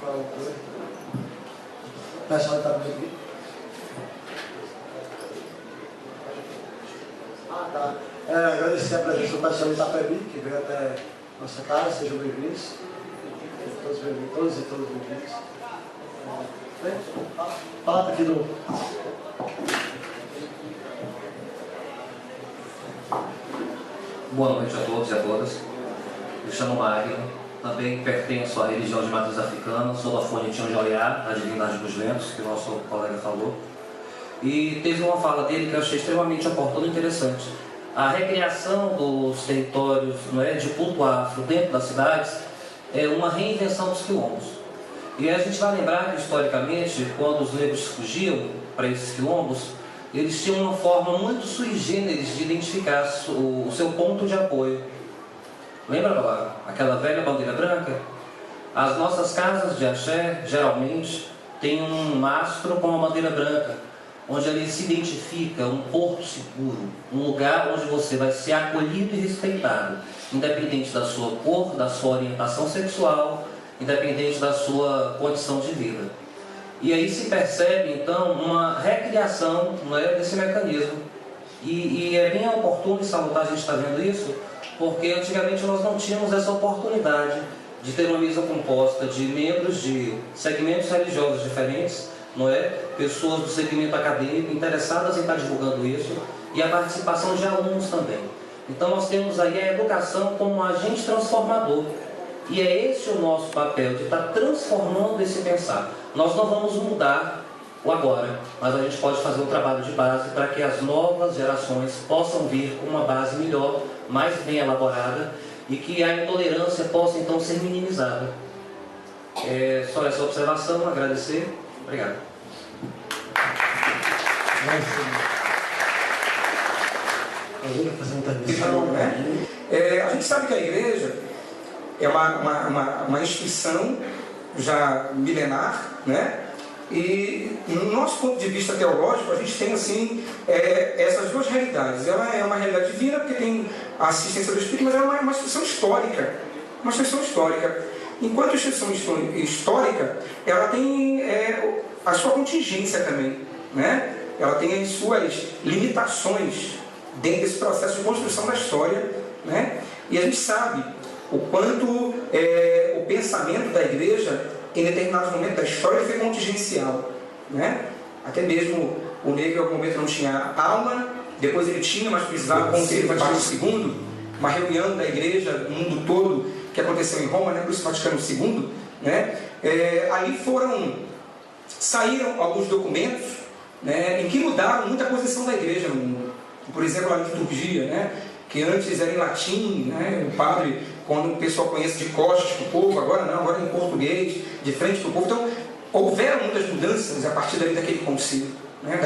falar uma coisa. O pessoal está bem aqui? Ah, tá. Agradecer a presença do pessoal de Itapebi, que veio até nossa casa, sejam bem-vindos. Todos bem-vindos, todos e todas bem-vindos. Fala aqui do... Boa noite a todos e a todas. Me chamo Magno, também pertenço à religião de matriz africana, sou da fonte Onjoiá, a divindade dos ventos, que o nosso colega falou. E teve uma fala dele que eu achei extremamente oportuna e interessante. A recriação dos territórios, não é, de culto afro dentro das cidades é uma reinvenção dos quilombos. E a gente vai lembrar que, historicamente, quando os negros fugiam para esses quilombos, eles tinham uma forma muito sui generis de identificar o seu ponto de apoio. Lembra aquela velha bandeira branca? As nossas casas de axé, geralmente, têm um mastro com uma bandeira branca, onde ali se identifica um porto seguro, um lugar onde você vai ser acolhido e respeitado, independente da sua cor, da sua orientação sexual, independente da sua condição de vida. E aí se percebe, então, uma recriação, não é, desse mecanismo. E é bem oportuno e salutar a gente estar vendo isso, porque antigamente nós não tínhamos essa oportunidade de ter uma mesa composta de membros de segmentos religiosos diferentes, não é? Pessoas do segmento acadêmico interessadas em estar divulgando isso, e a participação de alunos também. Então nós temos aí a educação como um agente transformador. E é esse o nosso papel, de estar transformando esse pensar. Nós não vamos mudar o agora, mas a gente pode fazer um trabalho de base para que as novas gerações possam vir com uma base melhor, mais bem elaborada, e que a intolerância possa então ser minimizada. Só essa observação, agradecer. Obrigado. A gente sabe que a igreja é uma instituição já milenar, né? E no nosso ponto de vista teológico, a gente tem assim, essas duas realidades. Ela é uma realidade divina, porque tem a assistência do Espírito, mas ela é uma instituição histórica. Uma instituição histórica. Enquanto instituição histórica, ela tem a sua contingência também, né? Ela tem as suas limitações dentro desse processo de construção da história, né? E a gente sabe o quanto o pensamento da igreja, em determinados momentos da história, foi contingencial, né? Até mesmo o negro em algum momento não tinha alma, depois ele tinha, mas precisava conter o Vaticano II, uma reunião da igreja no mundo todo que aconteceu em Roma, né? Por isso Vaticano II, né? Ali saíram alguns documentos, né, em que mudaram muita posição da igreja no mundo. Por exemplo, a liturgia, né, que antes era em latim, né, o padre, quando o pessoal conhece de costas para o povo, agora não, agora é em português, de frente para o povo. Então, houveram muitas mudanças a partir daquele concílio, né,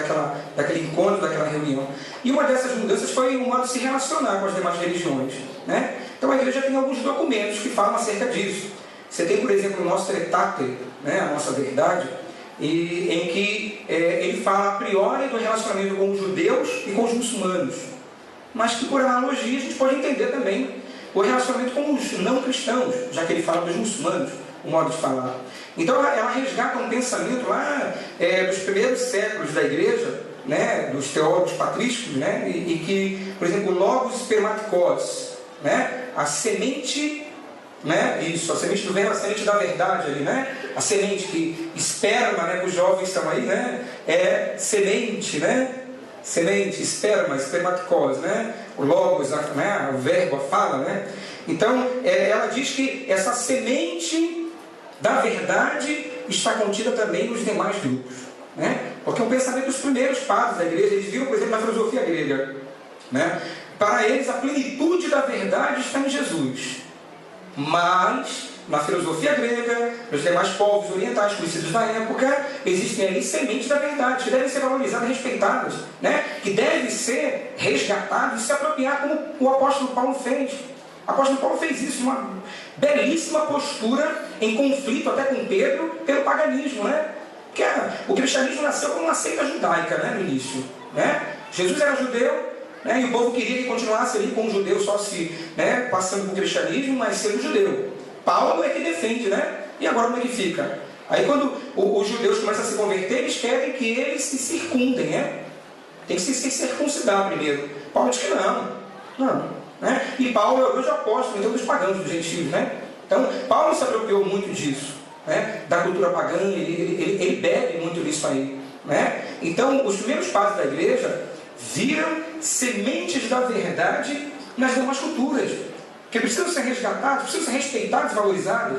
daquele encontro, daquela reunião. E uma dessas mudanças foi o modo de se relacionar com as demais religiões, né? Então, a igreja tem alguns documentos que falam acerca disso. Você tem, por exemplo, o nosso Tractate, né, a nossa verdade, em que ele fala a priori do relacionamento com os judeus e com os muçulmanos, mas que por analogia a gente pode entender também o relacionamento com os não cristãos, já que ele fala dos muçulmanos, o modo de falar. Então ela resgata um pensamento lá dos primeiros séculos da igreja, né, dos teólogos patrísticos, né, e que, por exemplo, logos spermaticos, né, a semente, né, isso, a semente do verbo, a semente da verdade ali, né, a semente que esperma, né, que os jovens estão aí, né, é semente, né, semente, esperma, espermaticose, né, o logos, né, o verbo, a fala, né. Então ela diz que essa semente da verdade está contida também nos demais grupos, né, porque é um pensamento dos primeiros padres da igreja. Eles viram, por exemplo, na filosofia grega, né, para eles a plenitude da verdade está em Jesus. Mas, na filosofia grega, nos demais povos orientais conhecidos da época, existem ali sementes da verdade, que devem ser valorizadas e respeitadas, né? Que devem ser resgatadas e se apropriar, como o apóstolo Paulo fez. O apóstolo Paulo fez isso, uma belíssima postura em conflito até com Pedro pelo paganismo, né? Porque o cristianismo nasceu como uma seita judaica, né, no início, né? Jesus era judeu, né, e o povo queria que continuasse ali com o judeu, só se, né, passando por cristianismo, mas sendo judeu. Paulo é que defende, né? E agora como é que fica? Aí quando os judeus começam a se converter, eles querem que eles se circundem, né? Tem que se circuncidar primeiro. Paulo diz que não. Né? E Paulo é o grande apóstolo, então, dos pagãos, dos gentios, né? Então, Paulo não se apropriou muito disso, né? Da cultura pagã, ele bebe muito nisso aí, né? Então, os primeiros padres da igreja viram sementes da verdade nas demais culturas, que precisam ser resgatados, precisam ser respeitados e valorizados.